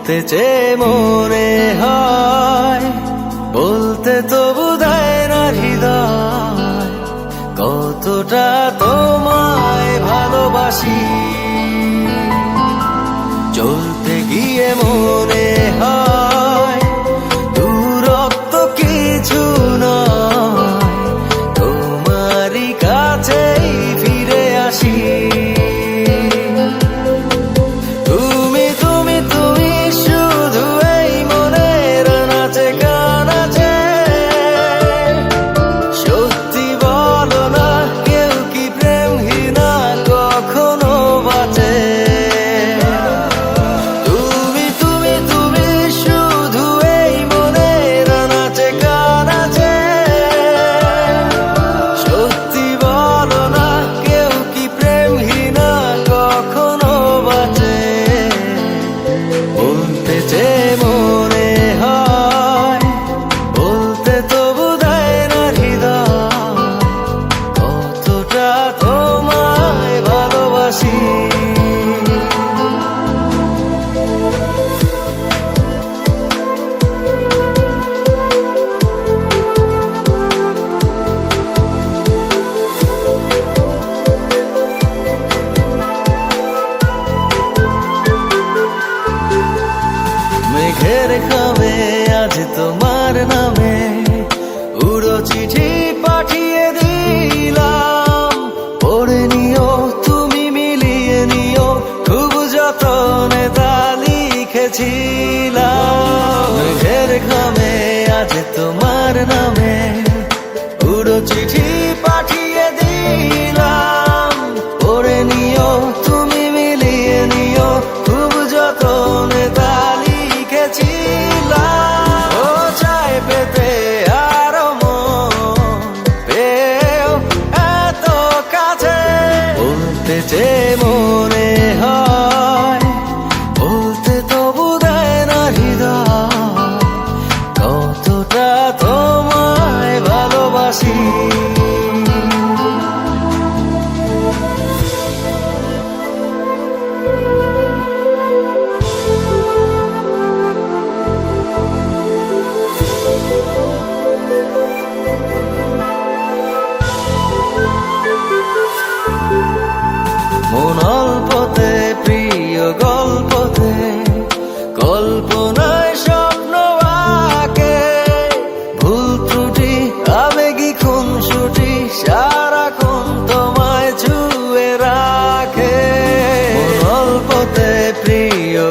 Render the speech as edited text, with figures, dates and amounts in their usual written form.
বলতে চেয়ে মনে হয়, বলতে তবু দেয় না হৃদয়, কতটা তোমায় ভালোবাসি। চলতে গিয়ে মনে হয় দূরত্ব কিছু নয়, তোমারই কাছেই ফিরে আসি। মেঘের খামে আজ তোমার নামে উড়ো চিঠি পাঠিয়ে দিলাম, পড়ে নিও তুমি মিলিয়ে নিও, খুব যতনে তা লিখেছিলাম। মেঘের খামে আজ তোমার নামে উড়ো চিঠি পাঠিয়ে দিলাম, পড়ে নিও তুমি মিলিয়ে নিও, খুব যতনে তা ও চাই পেতে আরো মন পেও এত কাছে। বলতে চেয়ে মনে হয়, বলতে তবু দেয় না হৃদয়, কতটা তোমায় ভালোবাসি। মন অল্পতে প্রিয় গল্পতে, কল্পনায় স্বপ্ন আঁকে, ভুল ত্রুটি আবেগী খুনসুটি সারাক্ষণ তোমায় ছুঁয়ে রাখে। মন অল্পতে প্রিয়